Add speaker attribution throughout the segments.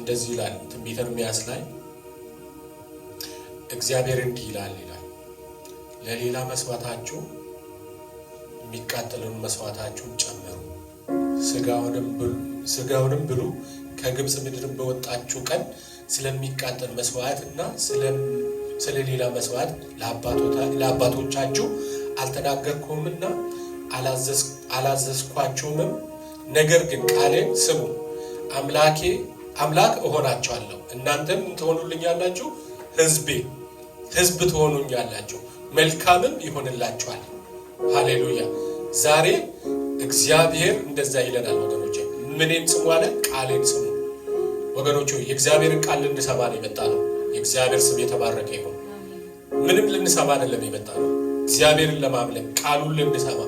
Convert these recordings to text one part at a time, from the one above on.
Speaker 1: እንደዚህ ይላል ትንቢተ ኤርምያስ ላይ እግዚአብሔር እንዲህ ይላል ለሌላ መስዋዕታችሁ የሚቃጠለውን መስዋዕታችሁን ጨምሩ፣ ስጋውንም ብሉ። ከግብጽ ምድር በወጣችሁ ቀን ስለሚቃጠል መስዋዕትና ስለሌላ መስዋዕት ለአባቶቻችሁ አልተናገርኩምና አላዘዝኳችሁምም። ነገር ግን ቃሌን ስሙ፣ አምላክ እሆናችኋለሁ፣ እናንተም ትሆኑልኛላችሁ፣ ሕዝብ ትሆኑኛላችሁ፣ መልካምም ይሆንላችኋል። ሃሌሉያ። ዛሬ እግዚአብሔር እንደዛ ይለናል ወገኖቼ። ምንን ስሙ አለ? ቃሌን ስሙ። ወገኖቼ የእግዚአብሔርን ቃል ልንሰማ ነው የመጣ ነው። የእግዚአብሔር ስም የተባረከ ይሁን። ምንም ልንሰማ አይደለም የመጣ ነው። እግዚአብሔርን ለማምለክ ቃሉን ልንሰማ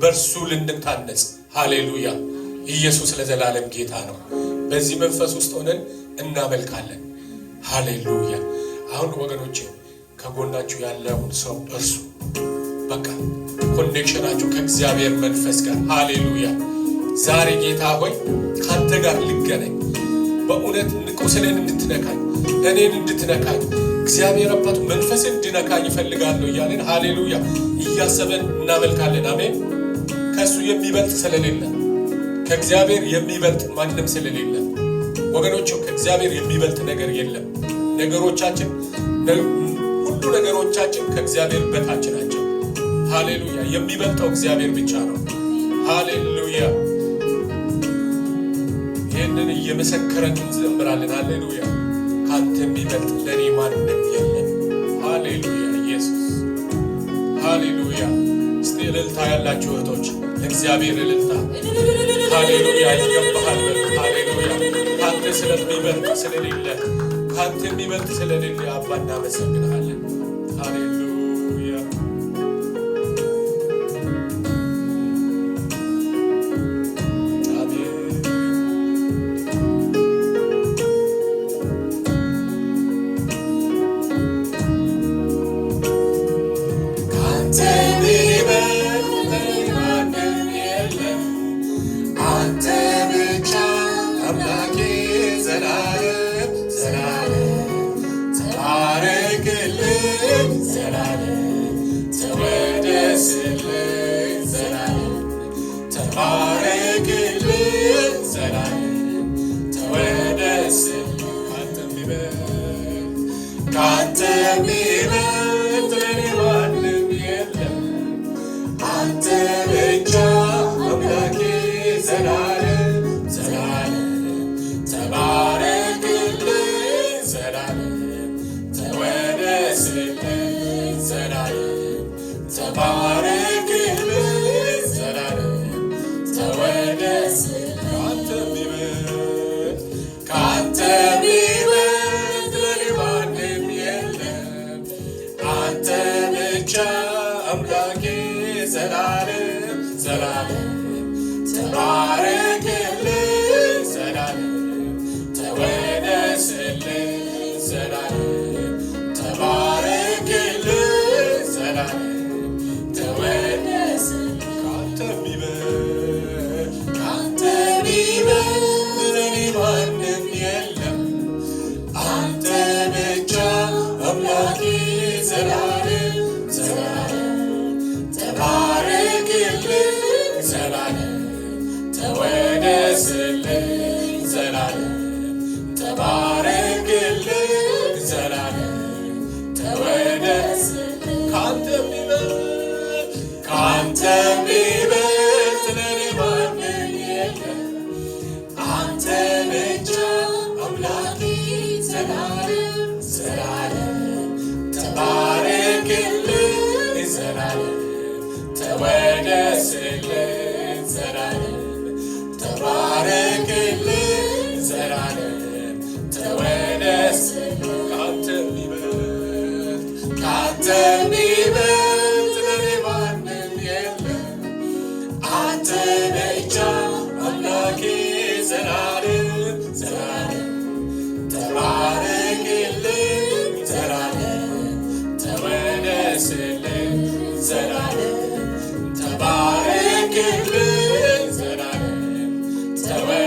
Speaker 1: በእርሱ ልንታነጽ። ሃሌሉያ። ኢየሱስ ለዘላለም ጌታ ነው። በዚህ መንፈስ ውስጥ ሆነን እናመልካለን። ሃሌሉያ። አሁን ወገኖቼ ከጎናችሁ ያለውን ሰው እርሱ በቃ ኮኔክሽናችሁ ከእግዚአብሔር መንፈስ ጋር። ሃሌሉያ። ዛሬ ጌታ ሆይ ካንተ ጋር ልገናኝ፣ በእውነት ቁስሌን እንድትነካኝ፣ እኔን እንድትነካኝ እግዚአብሔር አባቱ መንፈስ እንድነካኝ ይፈልጋለሁ እያለን ሃሌሉያ እያሰበን እናመልካለን። አሜን። ከእሱ የሚበልጥ ስለሌለ፣ ከእግዚአብሔር የሚበልጥ ማንም ስለሌለ ወገኖች ከእግዚአብሔር የሚበልጥ ነገር የለም። ነገሮቻችን ሁሉ ነገሮቻችን ከእግዚአብሔር በታች ናቸው። ሃሌሉያ። የሚበልጠው እግዚአብሔር ብቻ ነው። ሃሌሉያ። ይህንን እየመሰከረን እንዘምራለን። ሃሌሉያ። ካንተ የሚበልጥ ለኔ ማንም የለም። ሃሌሉያ ኢየሱስ። ሃሌሉያ። እስቲ እልልታ ያላችሁ እህቶች ለእግዚአብሔር እልልታ። ሃሌሉያ ይገባሃል። ሃሌሉያ። ካንተ ስለሚበልጥ ስለሌለ፣ ካንተ የሚበልጥ ስለሌለ አባ እናመሰግንሃለን። ሃሌሉያ።
Speaker 2: Zeralim, tebarek, zeralim, tebarek.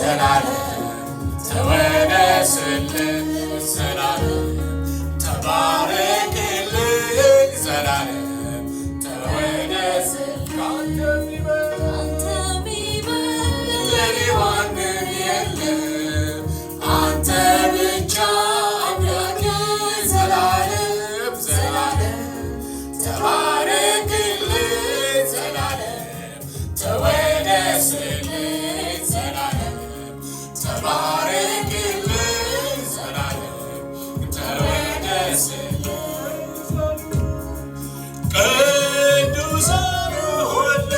Speaker 1: ዘላለም ተወደስልኝ ዘላለም ተባረክልኝ ዘላለም ተወደስልኝ ካንተ የሚበልጥ ለኔ ማንም የለም አንተ ብቻ አምላኬ ዘላለም ዘላለም ተባረክልኝ ዘላለም ተወደስልኝ ዘላለም ተባረክልኝ ዘላለም ተወደስልኝ ቅዱሳን ሁሉ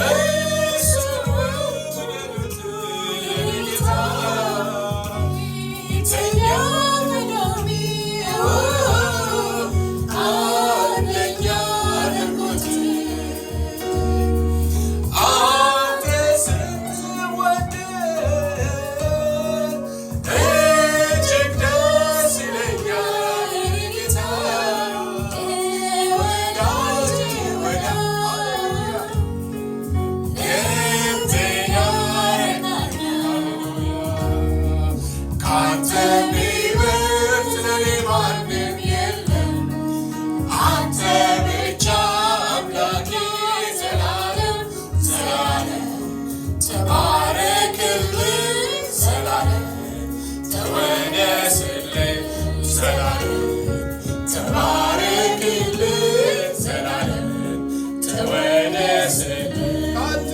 Speaker 1: እሱን ወደዱት ጌታ ፊተኛ ቀዳሚ አንደኛ አድርጎት አንተ ስትወደድ እጅግ ደስ ይለኛል ጌታ ወዳጅ ልቤን ያረካኛል ካንተ የሚበልጥ ለኔ ማንም የለም አንተ ብቻ አምላኬ ዘላለም ዘላለም ተባረክልኝ ዘላለም ተወደስልኝ ዘላለም ተባረክልኝ ዘላለም ተወደስልኝ ካንተ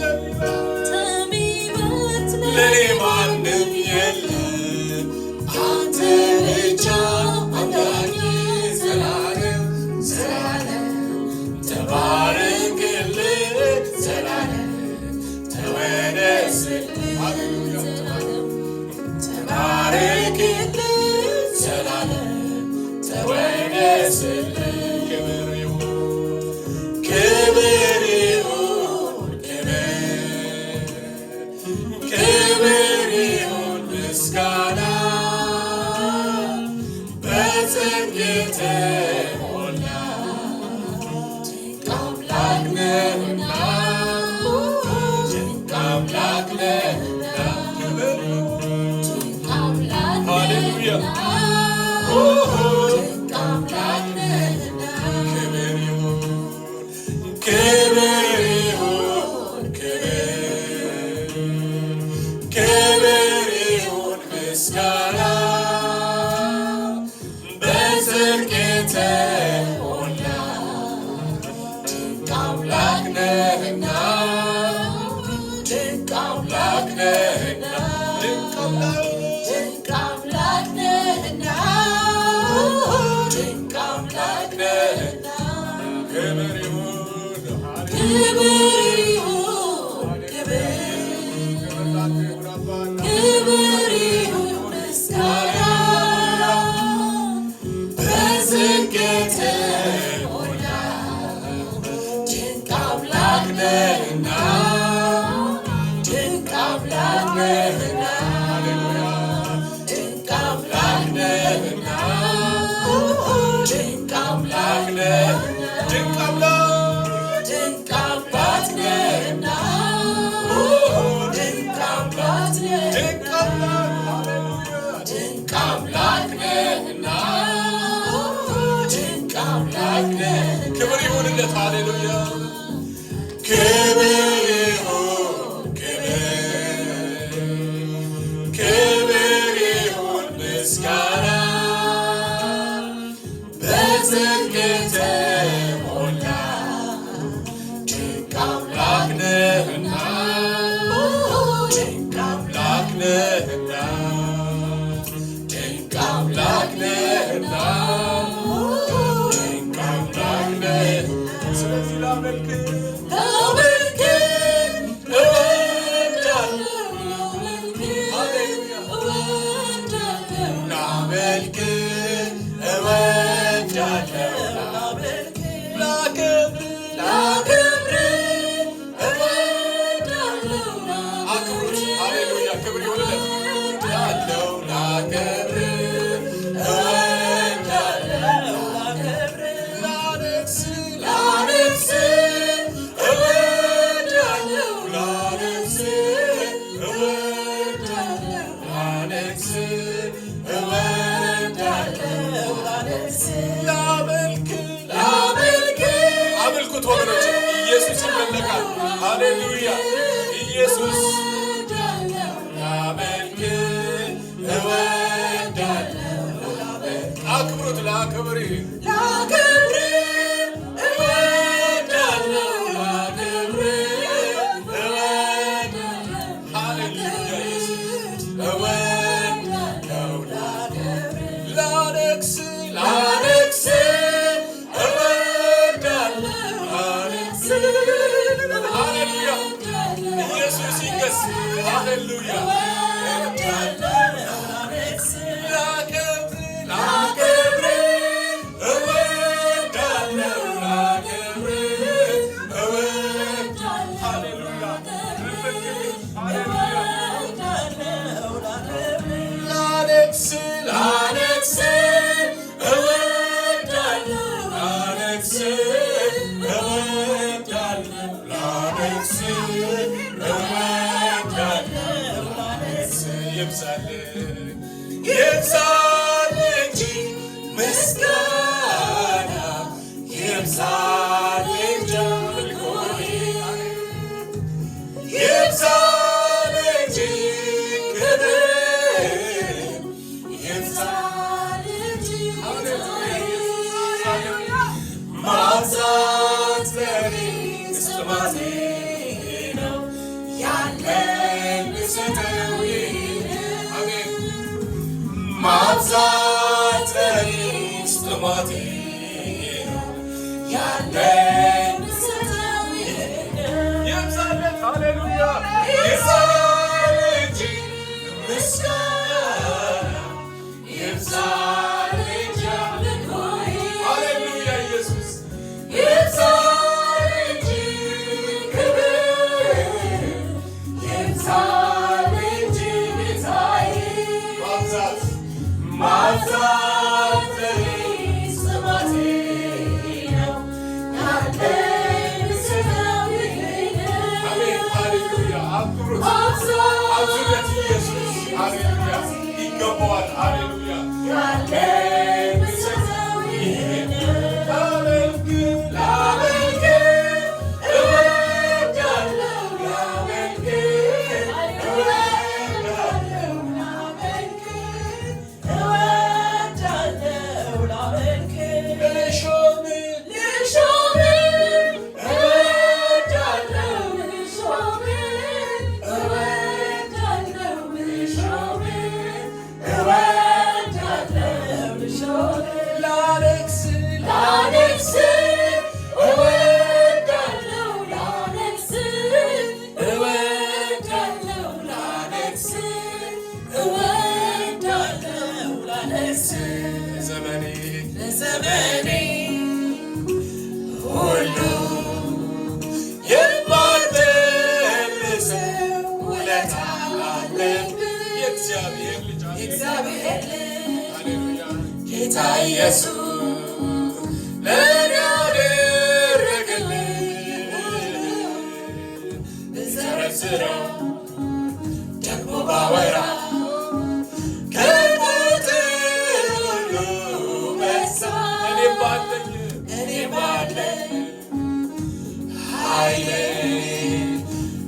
Speaker 1: የሚበልጥ ለኔ ማንም የለም አንተ ብቻ አምላኬ ዘላለም ዘላለም ተባረክልኝ ዘላለም ተወደስልኝ ተባረክልኝ ዘላለም ተወደስልኝ ክብር ይሁን ክብር ይሁን ክብር ይሁን ምስጋና በጽድቅ የተሞላ ድንቅ አምላክ ነህና ድንቅ አምላክ ነህና ክብር ሃሌሉያ ድንቅ አምላክ ነህና ክብር ይሁን ክብር ይሁን ክብር ይሁን ምስጋና በጽድቅ የተሞላ ድንቅ አምላክ ነህና ድንቅ አምላክ ነህና ድንቅ አምላክ ነህና ድንቅ አምላክ ነህና ክብር ይሁን ክብር ይሁን ምስጋና በጽድቅ የተሞላ ድንቅ አምላክ ነህና ድንቅ አምላክ ነህና ድንቅ አምላክ ነህና ድንቅ አምላክ ነህና ድንቅ አምላክ ነህና ድንቅ አምላክ ድንቅ አምላክ ነህና ድንቅ አምላክ ነህና ክብር ይሁንለት ሃሌሉያ ክብር ይሁን ክብር ይሁን ምስጋና በጽድቅ የተሞላ ድንቅ አምላክ ነህና ድንቅ አምላክ ነህና ድንቅ አምላክ ነህና ድንቅ አምላክ ነህና ስለዚህ ላመልክ
Speaker 2: ላነግሥ
Speaker 1: ሃሌሉያ ኢየሱስ ላመልክ እወዳለሁ አክብሩት ላክብር እወዳለሁ ሃሌሉያ ኢየሱስ እወዳለሁ ላነግስ ሃሌሉያ ኢየሱስ ይንገስ ሃሌሉያ ይብዛል እንጂ ምስጋና ይብዛል እንጂ አምልኮዬ ይብዛል እንጂ ክብር ይብዛል እንጂ ማብዛት ለኔ ጥማቴ ነው ያለኝ ልሰጠው ማብዛት ለኔ ጥማቴ ነው ያለኝ ልሰጠው ይብዛለት ሃሌሉያ ይብዛል እንጂ ምስጋና ይብዛል እንጂ አምልኮዬ ሃሌሉያ ኢየሱስ ይብዛል እንጂ ክብር ይብዛል እንጂ ጌታዬ ማብዛት ለኔ ጥማቴ ነው ያለኝ ልሰጠው አሜን ሃሌሉያ አብዙለት ኢየሱስ ሃሌሉያ ይገባዋል ሃሌሉያ ያለኝ ልሰጠው ላመልክ እወዳለሁ ላመልክ ዘመኔ ሁሉ የማትመልሰው ውለታ አለብኝ የእግዚአብሔር ልጅ ሃሌሉያ ጌታ ኢየሱስ ለኔ ያደረገልኝ ብዘረዝረው ደግሞ ባወራ ኃይሌ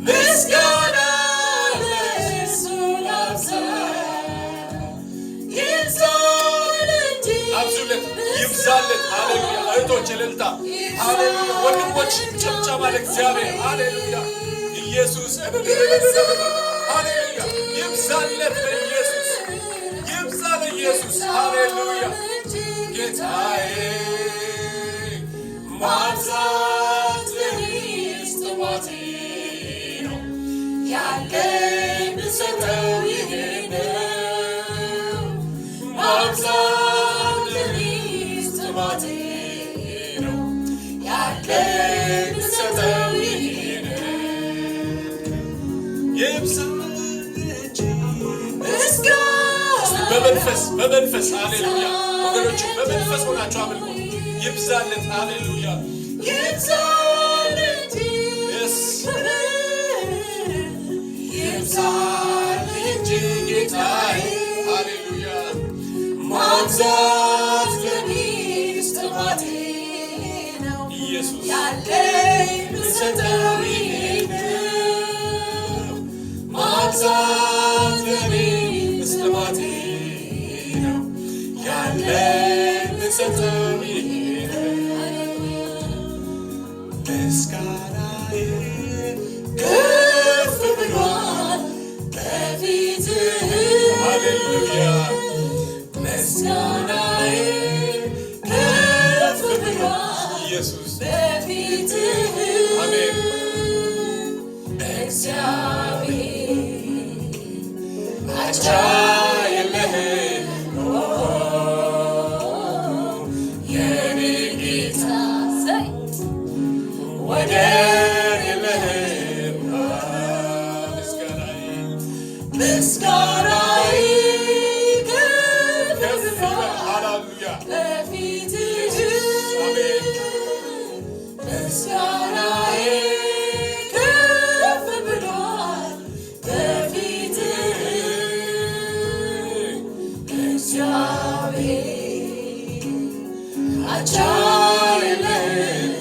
Speaker 1: ምስጋና ለእሱ ላብዛ ይብዛለት ሃሌሉያ እህቶች እልልታ ሃሌሉያ ወንድሞች ጭብጨባ ለእግዚአብሔር ሃሌሉያ ኢየሱስ ሃሌሉያ ይብዛለት ለኢየሱስ ይብዛ ለኢየሱስ ሃሌሉያ ጌታዬ ማብዛት ለኔ ጥማቴ ነው ያለኝ ልሰጠው ይሄ ነው ማብዛት ለኔ ጥማቴ ነው ያለኝ ልሰጠው ይሄ ነው ይብዛል እንጂ ምስጋና በመንፈስ ሃሌሉያ ወገኖች በመንፈስ ሆናችሁ አምልኩ ይብዛለት ሃሌሉያ ይብዛል እንጂ ይብዛል እንጂ ጌታዬ ሃሌሉያ ማብዛት ለኔ ጥማቴ ነው ኢየሱስ ያለኝ ልሰጠው ይሄ ነው ማብዛት ለኔ እስትማቴ ነው ያለን ልሰጠው ምስጋናዬ ከፍ ብሏል በፊትህ ሃሌሉያ ምስጋናዬ ከፍ ብሏል ኢየሱስ በፊትህ አሜን እግዚአብሔር አቻ የለህም የኔ ጌታ ወደር የለህም ምስጋናዬ ከፍ ብሏል በፊትህ ምስጋናዬ ከፍ ብሏል በፊትህ እግዚአብሔር አቻ የለህም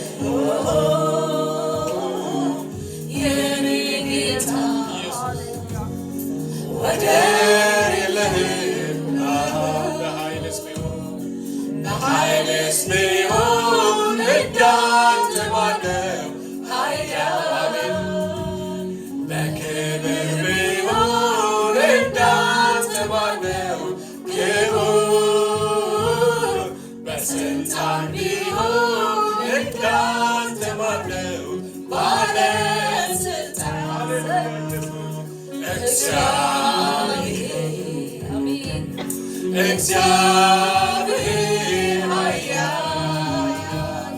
Speaker 1: የኔ ጌታ ወደር የለህም በኃይልስ ቢሆን እንዳንተ ማነው ኃያል በክብር ቢሆን እንዳንተ ማነው ክቡር በስልጣን ቢሆን እንዳንተ ማነው ባለስልጣን እግዚአብሔር ኃያል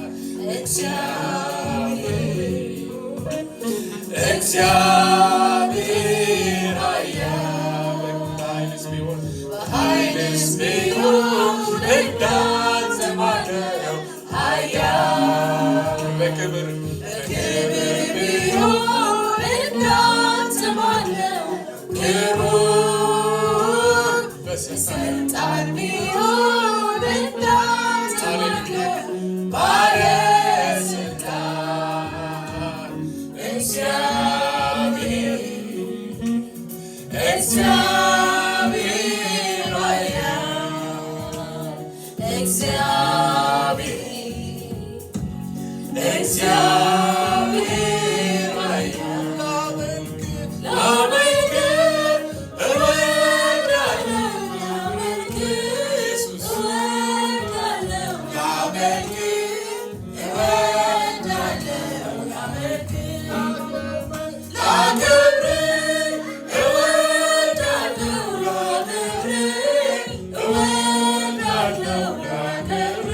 Speaker 1: እግዚአብሔር ኃያል በኃይልስ ቢሆን እንዳንተ ማነው ኃያል በክብር ቢሆን እንዳንተ ማነው ክቡር በስልጣን ቢሆን እንዳንተ ማነው ባለስልጣን እግዚአብሔር ኃያል እግዚአብሔር ኃያል ላመልክ እወዳለሁ ላመልክ እወዳለሁ ላመልክ እወዳለሁ ላመልክ ላከብር እወዳለሁ ላከብር እወዳለሁ ላከብር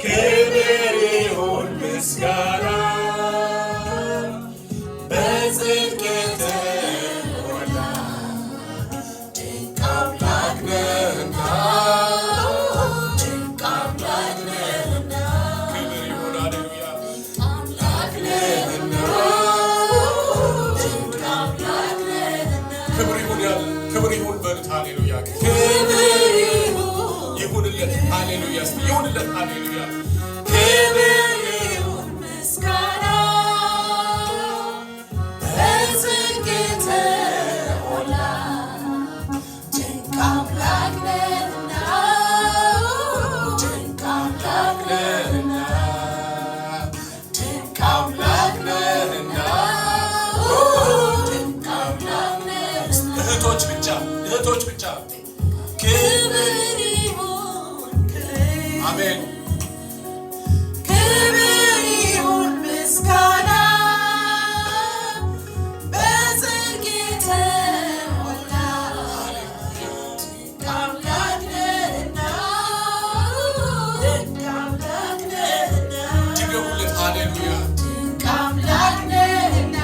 Speaker 1: ክብር ይሁን ምስጋና በጽድቅ የተሞላ ድንቅ አምላክ ነህና ድንቅ አምላክ ነህና ክብር ይሁን ሃሌሉያ አምላክ ነህና ድንቅ አምላክ ነህና ክብር ይሁን በሉት ሃሌሉያ ክብር ይሁንለት ሃሌሉያ ይሁንለት ሃሌሉያ ክብር ይሁን ምስጋና በጽድቅ የተሞላ ድንቅ አምላክ ነህና ድንቅ አምላክ ነህና ድንቅ አምላክ ነህና ድንቅ አምላክ ነህና እህቶች ብቻ ክብር ይሁን አሜን ክብር ይሁን ምስጋና በጽድቅ የተሞላ ድንቅ አምላክ ነህና ድንቅ አምላክ ነህና ድገሙለት ሃሌሉያ ድንቅ አምላክ ነህና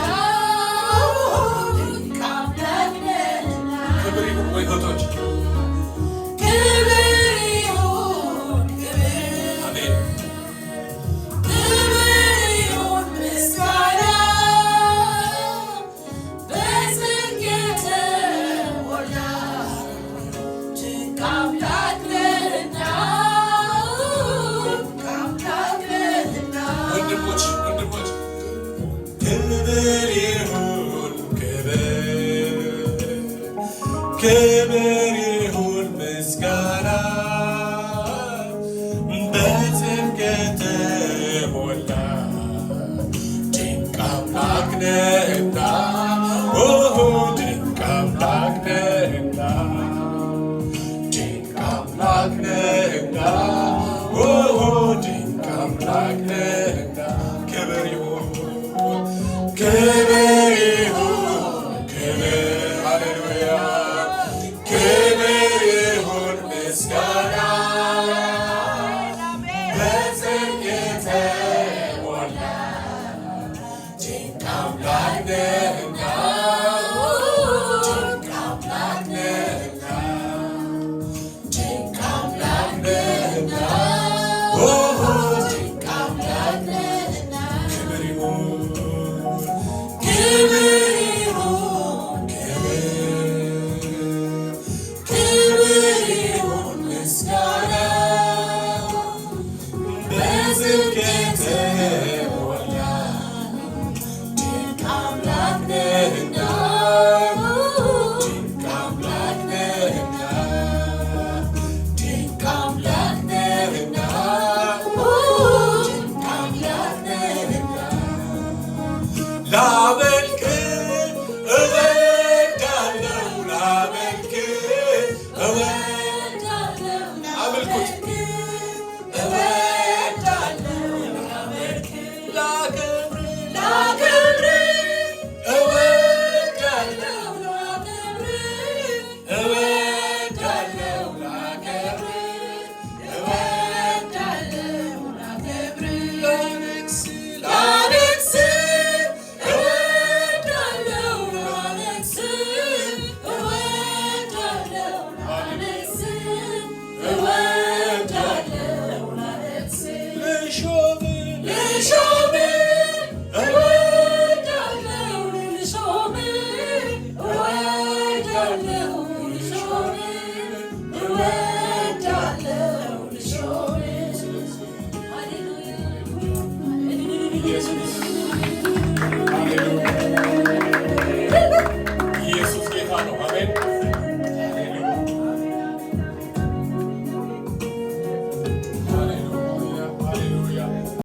Speaker 1: ድንቅ አምላክ ነህና ክብር ይሁን ወይ እህቶች ክብር ክብር ይሁን ምስጋና በጽድቅ የተሞላ ድንቅ አምላክ ነህና ድንቅ አምላክ ነህና ድንቅ አምላክ ነህና ድንቅ አምላክ ነህና ክብር ይሁን ክብር ይሁን ክብር ሃሌሉያ ክብር ይሁን ምስጋና በጽድቅ የተሞላ ድንቅ አምላክ ነህና ድንቅ አምላክ ነህና ድንቅ አምላክ ነህና ድንቅ አምላክ ነህና ክብር ይሁን ክብር ይሁን ክብር ይሁን ምስጋና በጽድቅ የተሞላ ድንቅ አምላክ ነህና ድንቅ አምላክ ነህና ድንቅ አምላክ ነህና ድንቅ አምላክ ነህና ላመልክ እወዳለሁ ላመልክ እወዳለሁ አመልኩት እወዳለሁ ላመልክ ላከብር እወዳለሁ ላከብር እወዳለሁ ላከብር እወዳለሁ ላከብር ላነግስ እወዳለሁ ላነግስ እወዳለሁ ላነግስ እወዳለሁ ላነግስ ልሾም እወዳለሁ ልሾም እወዳለሁ ልሾም እወዳለሁ ልሾም ሃሌሉያ ኢየሱስ